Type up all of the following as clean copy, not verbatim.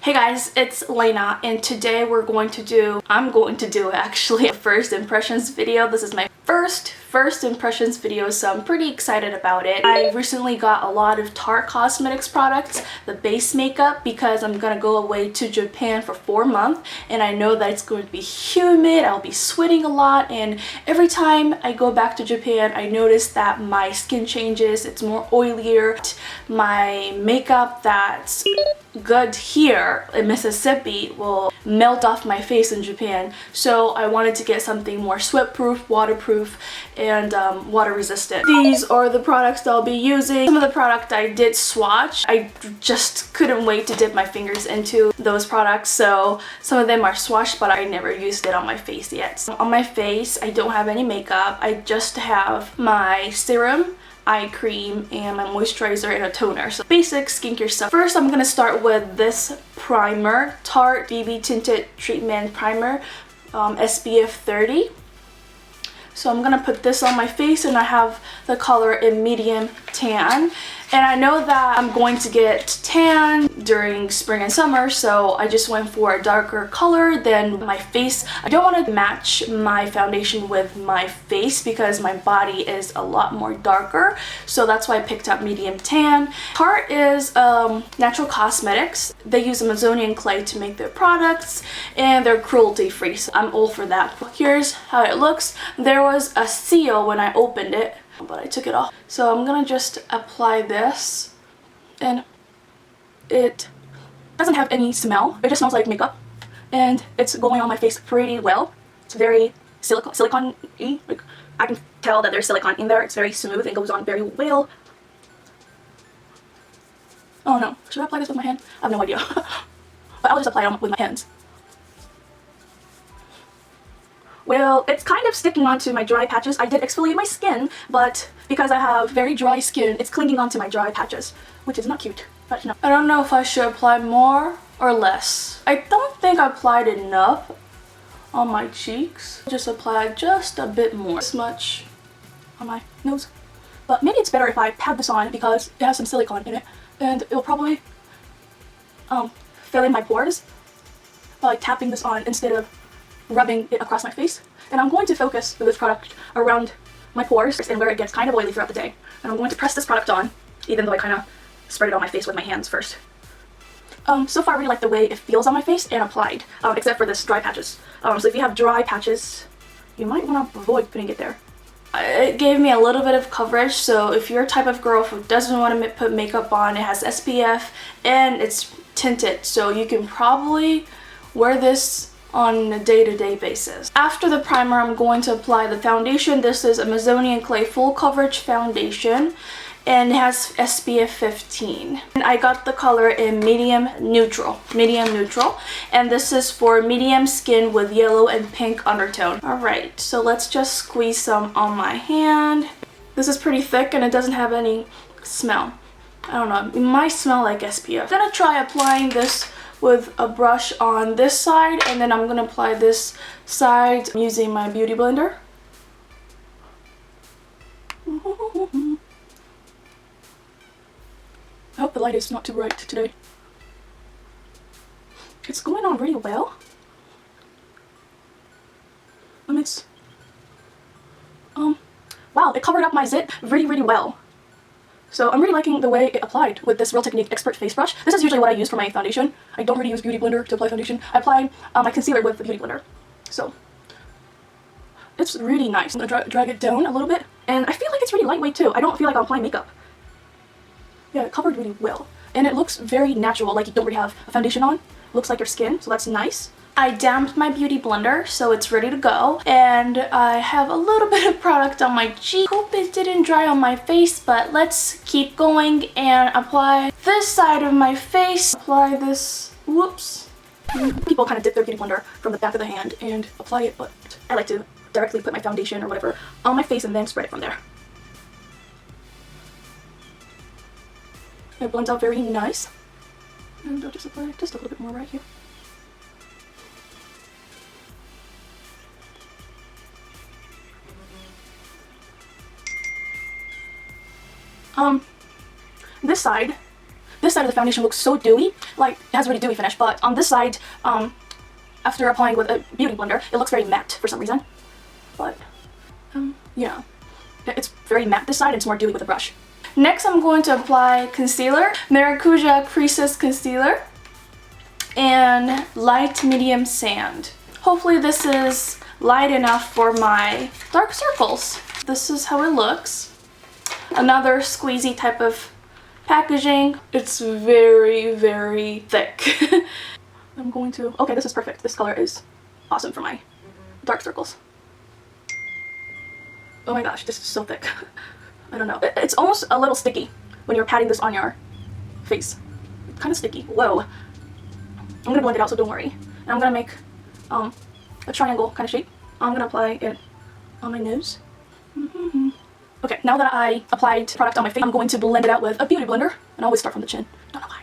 Hey guys, it's Lena, and today I'm going to do actually a first impressions video. This is my first impressions video, so I'm pretty excited about it. I recently got a lot of Tarte Cosmetics products, the base makeup, because I'm gonna go away to Japan for 4 months, and I know that it's going to be humid, I'll be sweating a lot, and every time I go back to Japan, I notice that my skin changes, it's more oilier. My makeup that's good here in Mississippi will melt off my face in Japan, so I wanted to get something more sweat proof, waterproof, and water resistant. These are the products that I'll be using. Some of the product I did swatch. I just couldn't wait to dip my fingers into those products, so some of them are swatched, but I never used it on my face yet. So on my face, I don't have any makeup. I just have my serum, eye cream, and my moisturizer and a toner. So basic skincare stuff. First, I'm gonna start with this primer, Tarte BB Tinted Treatment Primer, SPF 30. So I'm gonna put this on my face, and I have the color in medium tan. And I know that I'm going to get tan during spring and summer, so I just went for a darker color than my face. I don't want to match my foundation with my face because my body is a lot more darker, so that's why I picked up medium tan. Tarte is natural cosmetics. They use Amazonian clay to make their products, and they're cruelty free, so I'm all for that. Here's how it looks. There was a seal when I opened it, but I took it off. So I'm gonna just apply this, and it doesn't have any smell. It just smells like makeup, and it's going on my face pretty well. It's very silicone-y. Like, I can tell that there's silicone in there. It's very smooth and goes on very well. Oh no, should I apply this with my hand? I have no idea. But I'll just apply it with my hands. Well, it's kind of sticking onto my dry patches. I did exfoliate my skin, but because I have very dry skin, it's clinging onto my dry patches, which is not cute. But no. I don't know if I should apply more or less. I don't think I applied enough on my cheeks. Just apply just a bit more. This much on my nose. But maybe it's better if I pat this on because it has some silicone in it, and it will probably fill in my pores by tapping this on instead of rubbing it across my face. And I'm going to focus with this product around my pores and where it gets kind of oily throughout the day. And I'm going to press this product on, even though I kind of spread it on my face with my hands first. So far I really like the way it feels on my face and applied, except for this dry patches. So if you have dry patches, you might want to avoid putting it there. It gave me a little bit of coverage, so if you're a type of girl who doesn't want to put makeup on, it has SPF and it's tinted, so you can probably wear this on a day-to-day basis. After the primer, I'm going to apply the foundation. This is Amazonian Clay Full Coverage Foundation, and it has SPF 15. And I got the color in medium neutral, and this is for medium skin with yellow and pink undertone. Alright, so let's just squeeze some on my hand. This is pretty thick and it doesn't have any smell. I don't know, it might smell like SPF. I'm gonna try applying this with a brush on this side, and then I'm gonna apply this side using my beauty blender. I hope the light is not too bright today. It's going on really well. Wow, it covered up my zit really well. So I'm really liking the way it applied with this Real Technique Expert Face Brush. This is usually what I use for my foundation. I don't really use Beauty Blender to apply foundation. I apply my concealer with the Beauty Blender. So it's really nice. I'm gonna drag it down a little bit, and I feel like it's really lightweight too. I don't feel like I'm applying makeup. Yeah, it covered really well. And it looks very natural, like you don't really have a foundation on. Looks like your skin, so that's nice. I damped my beauty blender, so it's ready to go. And I have a little bit of product on my cheek. Hope it didn't dry on my face, but let's keep going and apply this side of my face. Apply this, whoops. People kind of dip their beauty blender from the back of the hand and apply it, but I like to directly put my foundation or whatever on my face and then spread it from there. It blends out very nice. And I'll just apply just a little bit more right here. this side of the foundation looks so dewy, like it has a really dewy finish, but on this side, after applying with a beauty blender, it looks very matte for some reason. But, yeah, it's very matte this side and it's more dewy with a brush. Next, I'm going to apply concealer, Maracuja Creases Concealer, and light medium sand. Hopefully this is light enough for my dark circles. This is how it looks. Another squeezy type of packaging. It's very, very thick. I'm going to, okay, this is perfect. This color is awesome for my dark circles. Oh my gosh, this is so thick. I don't know. It's almost a little sticky when you're patting this on your face. It's kind of sticky. Whoa. I'm gonna blend it out, so don't worry. And I'm gonna make a triangle kind of shape. I'm gonna apply it on my nose. Okay, now that I applied product on my face, I'm going to blend it out with a beauty blender. And I always start from the chin. Don't know why.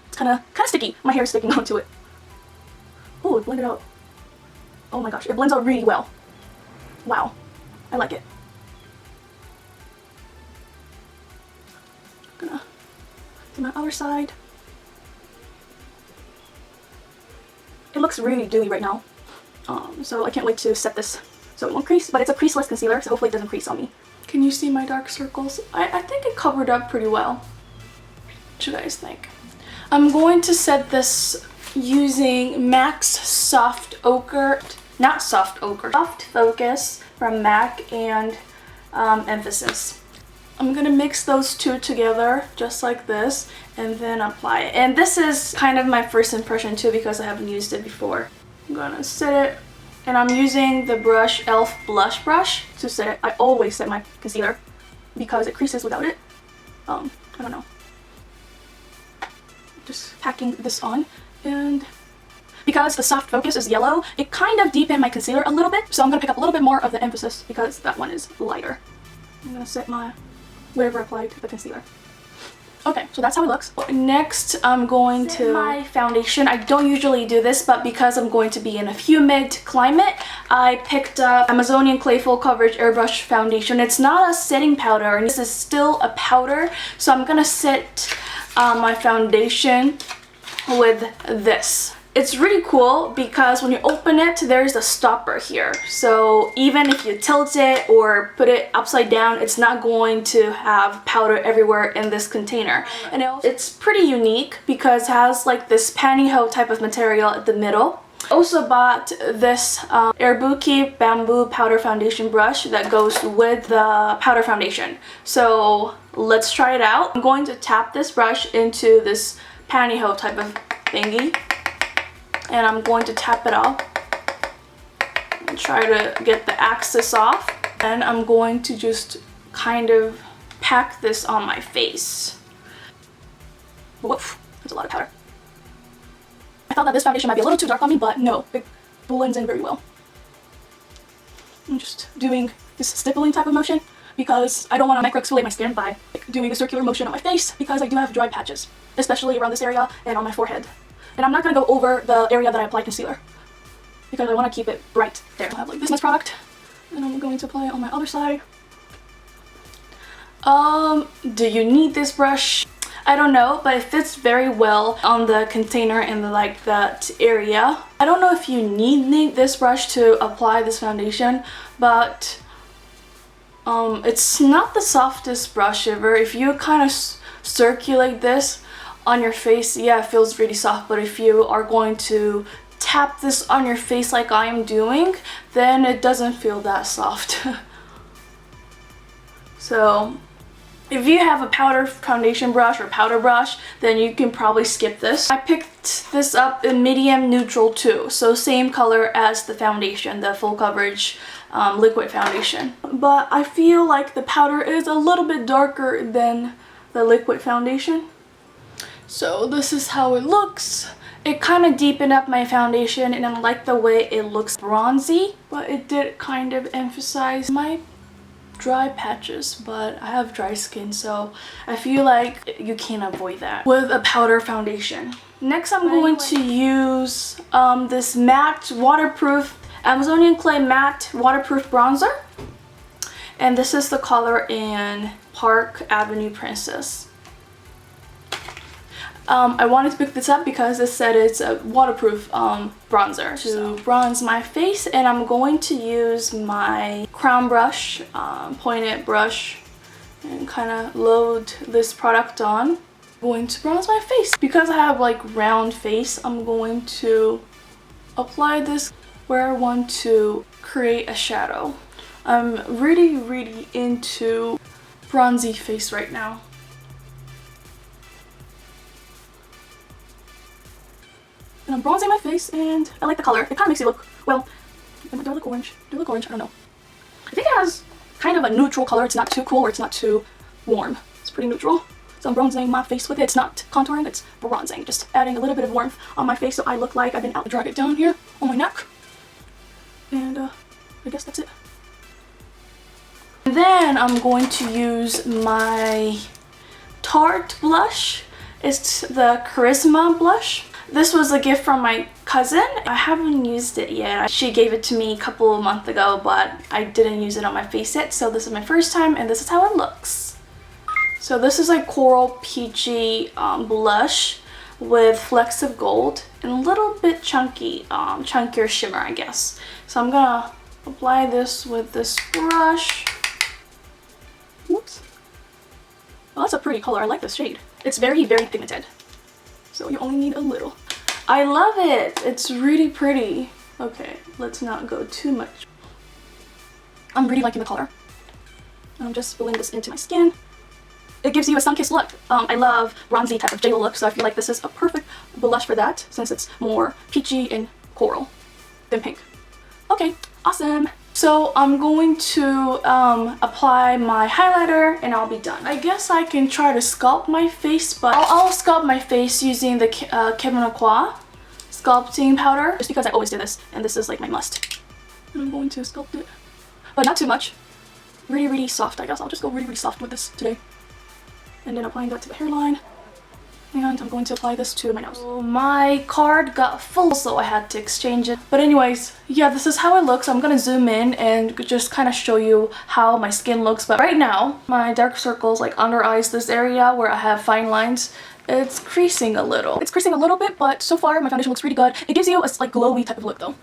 It's kind of sticky. My hair is sticking onto it. Oh, it blended out. Oh my gosh, it blends out really well. Wow, I like it. Gonna do my other side. It looks really dewy right now. So I can't wait to set this so it won't crease, but it's a creaseless concealer, so hopefully it doesn't crease on me. Can you see my dark circles? I think it covered up pretty well. What do you guys think? I'm going to set this using MAC's Soft Ochre, not Soft Ochre, Soft Focus from MAC and Emphasis. I'm gonna mix those two together just like this and then apply it. And this is kind of my first impression too because I haven't used it before. I'm gonna set it, and I'm using the brush e.l.f. blush brush to set it. I always set my concealer because it creases without it. I don't know. Just packing this on, and because the Soft Focus is yellow, it kind of deepened my concealer a little bit, so I'm gonna pick up a little bit more of the Emphasis because that one is lighter. I'm gonna set my wherever I applied the concealer. Okay, so that's how it looks. Next, I'm going to my foundation. I don't usually do this, but because I'm going to be in a humid climate, I picked up Amazonian Clay Full Coverage Airbrush Foundation. It's not a setting powder, and this is still a powder, so I'm gonna set my foundation with this. It's really cool because when you open it, there's a stopper here. So even if you tilt it or put it upside down, it's not going to have powder everywhere in this container. And it's pretty unique because it has like this pantyhose type of material at the middle. I also bought this Airbuki Bamboo Powder Foundation brush that goes with the powder foundation. So let's try it out. I'm going to tap this brush into this pantyhose type of thingy. And I'm going to tap it off and try to get the excess off. And I'm going to just kind of pack this on my face. Woof, that's a lot of powder. I thought that this foundation might be a little too dark on me, but no, it blends in very well. I'm just doing this stippling type of motion because I don't want to micro-exfoliate my skin by doing a circular motion on my face because I do have dry patches, especially around this area and on my forehead. And I'm not going to go over the area that I applied concealer because I want to keep it right there. I have like this much product and I'm going to apply it on my other side. Do you need this brush? I don't know, but it fits very well on the container and like that area. I don't know if you need this brush to apply this foundation, but it's not the softest brush ever. If you kind of circulate this on your face, yeah, it feels really soft, but if you are going to tap this on your face like I am doing, then it doesn't feel that soft. So if you have a powder foundation brush or powder brush, then you can probably skip this. I picked this up in medium neutral too, so same color as the foundation, the full coverage liquid foundation. But I feel like the powder is a little bit darker than the liquid foundation. So this is how it looks. It kind of deepened up my foundation and I like the way it looks bronzy, but it did kind of emphasize my dry patches, but I have dry skin, so I feel like you can't avoid that with a powder foundation. Next, I'm going to use this matte waterproof Amazonian Clay matte waterproof bronzer, and this is the color in Park Avenue Princess. I wanted to pick this up because it said it's a waterproof bronzer to bronze my face, and I'm going to use my crown brush, pointed brush, and kind of load this product on. I'm going to bronze my face. Because I have like round face, I'm going to apply this where I want to create a shadow. I'm really into bronzy face right now. And I'm bronzing my face, and I like the color. It kind of makes it look, well, do I look orange? Do I look orange? I don't know. I think it has kind of a neutral color. It's not too cool or it's not too warm. It's pretty neutral. So I'm bronzing my face with it. It's not contouring, it's bronzing. Just adding a little bit of warmth on my face so I look like I've been out. Drag it down here on my neck. And I guess that's it. And then I'm going to use my Tarte blush. It's the Charisma blush. This was a gift from my cousin. I haven't used it yet. She gave it to me a couple of months ago, but I didn't use it on my face yet. So this is my first time, and this is how it looks. So this is a coral peachy blush with flecks of gold and a little bit chunky, chunkier shimmer, I guess. So I'm gonna apply this with this brush. Whoops. Well, that's a pretty color. I like this shade. It's very pigmented. So you only need a little. I love it. It's really pretty. Okay, let's not go too much. I'm really liking the color. I'm just filling this into my skin. It gives you a sun-kissed look. I love bronzy type of JLo look, so I feel like this is a perfect blush for that, since it's more peachy and coral than pink. Okay, awesome. So I'm going to apply my highlighter and I'll be done. I guess I can try to sculpt my face, but I'll sculpt my face using the Kevyn Aucoin sculpting powder, just because I always do this and this is like my must. And I'm going to sculpt it, but not too much. Really soft, I guess. I'll just go really soft with this today. And then applying that to the hairline. And I'm going to apply this to my nose. So my card got full, so I had to exchange it. But anyways, yeah, this is how it looks. I'm gonna zoom in and just kind of show you how my skin looks. But right now, my dark circles, like under eyes, this area where I have fine lines, it's creasing a little. It's creasing a little bit, but so far my foundation looks pretty good. It gives you a like glowy type of look though.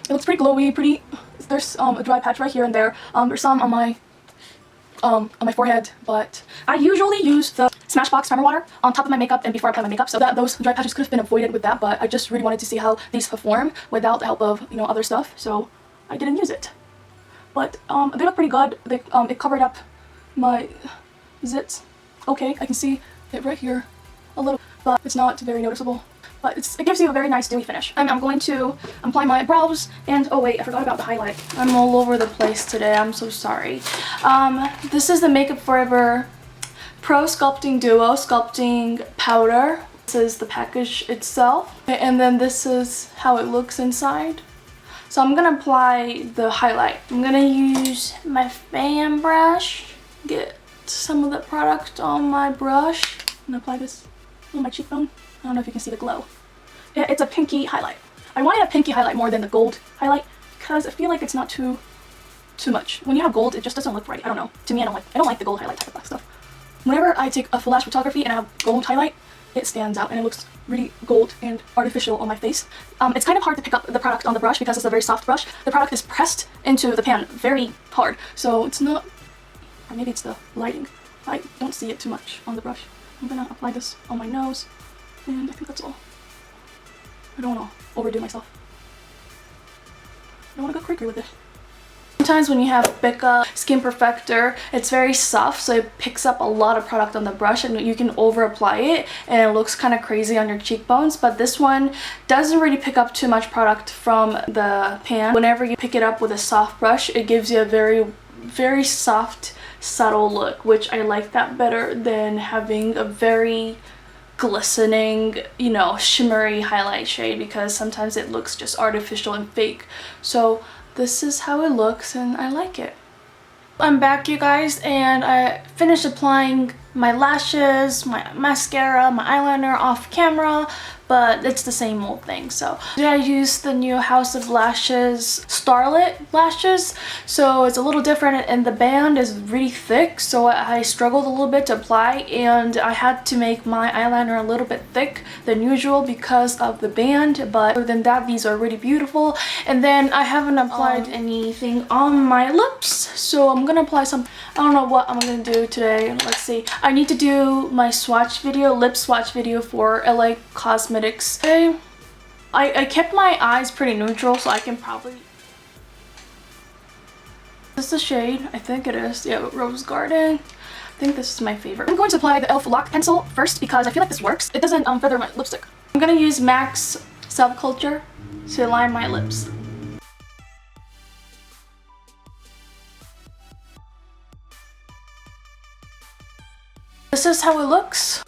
It looks pretty glowy, pretty. There's a dry patch right here and there. There's some on my forehead, but I usually use the Smashbox Primer Water on top of my makeup and before I apply my makeup, so that those dry patches could have been avoided with that, but I just really wanted to see how these perform without the help of, you know, other stuff, so I didn't use it. But they look pretty good. They it covered up my zits. Okay, I can see it right here a little, but it's not very noticeable. But it gives you a very nice dewy finish. I'm going to apply my brows, and oh wait, I forgot about the highlight. I'm all over the place today, I'm so sorry. This is the Makeup Forever Pro Sculpting Duo Sculpting Powder. This is the package itself, and then this is how it looks inside. So I'm gonna apply the highlight. I'm gonna use my fan brush, get some of the product on my brush, and apply this on my cheekbone. I don't know if you can see the glow. Yeah, it's a pinky highlight. I wanted a pinky highlight more than the gold highlight because I feel like it's not too much. When you have gold, it just doesn't look right. I don't know. To me, I don't like the gold highlight type of stuff. Whenever I take a flash photography and I have gold highlight, it stands out and it looks really gold and artificial on my face. It's kind of hard to pick up the product on the brush because it's a very soft brush. The product is pressed into the pan very hard, so it's not, or maybe it's the lighting. I don't see it too much on the brush. I'm gonna apply this on my nose. And I think that's all. I don't want to overdo myself. I don't want to go crazy with it. Sometimes when you have Becca Skin Perfector, it's very soft, so it picks up a lot of product on the brush and you can over apply it and it looks kind of crazy on your cheekbones. But this one doesn't really pick up too much product from the pan. Whenever you pick it up with a soft brush, it gives you a very soft, subtle look, which I like that better than having a very glistening, you know, shimmery highlight shade, because sometimes it looks just artificial and fake. So this is how it looks and I like it. I'm back, you guys, and I finished applying my lashes, my mascara, my eyeliner off camera, but it's the same old thing. So today I used the new House of Lashes Starlit lashes, so it's a little different, and the band is really thick, so I struggled a little bit to apply, and I had to make my eyeliner a little bit thick than usual because of the band. But other than that, these are really beautiful. And then I haven't applied anything on my lips, so I'm gonna apply some. I don't know what I'm gonna do today. Let's see. I need to do my swatch video, lip swatch video for LA Cosmetics. Today, I kept my eyes pretty neutral, so I can probably... Is this the shade? I think it is. Yeah, Rose Garden. I think this is my favorite. I'm going to apply the e.l.f. Lock Pencil first because I feel like this works. It doesn't feather my lipstick. I'm gonna use MAC's Self Culture to line my lips. This is how it looks.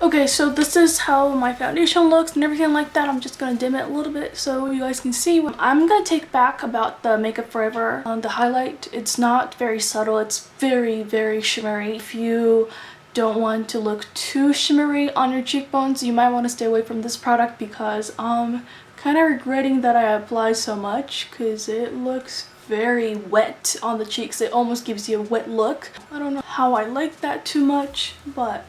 Okay, so this is how my foundation looks and everything like that. I'm just gonna dim it a little bit so you guys can see. I'm gonna take back about the Makeup Forever the highlight. It's not very subtle. It's very, very shimmery. If you don't want to look too shimmery on your cheekbones, you might want to stay away from this product because I'm kind of regretting that I applied so much because it looks very wet on the cheeks. It almost gives you a wet look. I don't know how I like that too much, but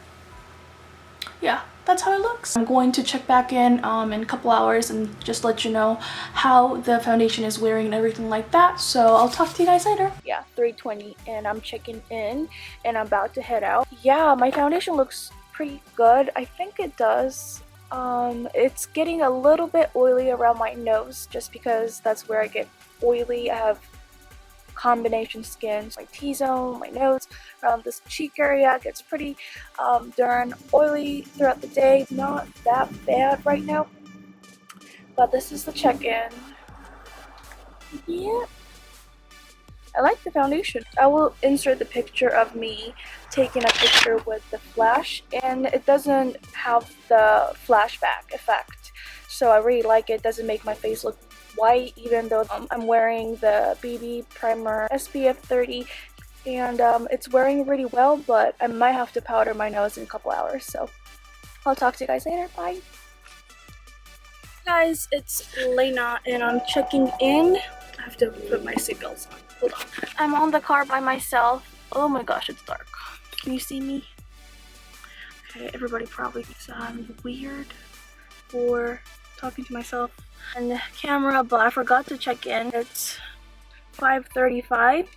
yeah, that's how it looks. I'm going to check back in a couple hours and just let you know how the foundation is wearing and everything like that. So I'll talk to you guys later. Yeah, 3:20 and I'm checking in and I'm about to head out. Yeah, my foundation looks pretty good. I think it does. It's getting a little bit oily around my nose just because that's where I get oily. I have combination skin, my T-zone, my nose, around this cheek area gets pretty darn oily throughout the day. Not that bad right now, but this is the check-in. Yeah, I like the foundation. I will insert the picture of me taking a picture with the flash, and it doesn't have the flashback effect, so I really like it. It doesn't make my face look white even though I'm wearing the BB primer SPF 30, and it's wearing really well, but I might have to powder my nose in a couple hours. So I'll talk to you guys later. Bye guys, it's Lena and I'm checking in. I have to put my seatbelts on. Hold on. I'm on the car by myself. Oh my gosh, it's dark. Can you see me? Okay, everybody probably thinks I'm weird for talking to myself on the camera, but I forgot to check in. It's 5:35,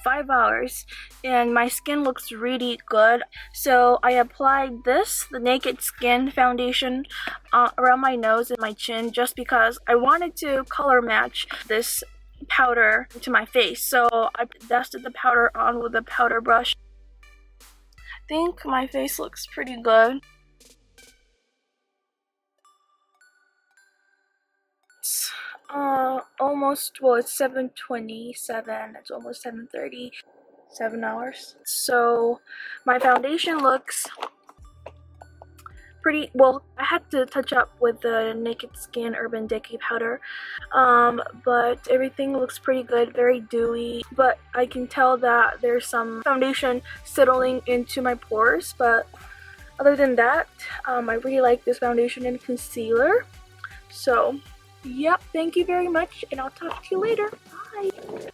5 hours, and my skin looks really good. So I applied this, the Naked Skin foundation, around my nose and my chin just because I wanted to color match this powder to my face. So I dusted the powder on with a powder brush. I think my face looks pretty good. Almost, well, it's 7:27, it's almost 7:30, 7 hours. So my foundation looks pretty well. I had to touch up with the Naked Skin Urban Decay powder, but everything looks pretty good, very dewy, but I can tell that there's some foundation settling into my pores. But other than that, I really like this foundation and concealer. So yep, thank you very much, and I'll talk to you later. Bye.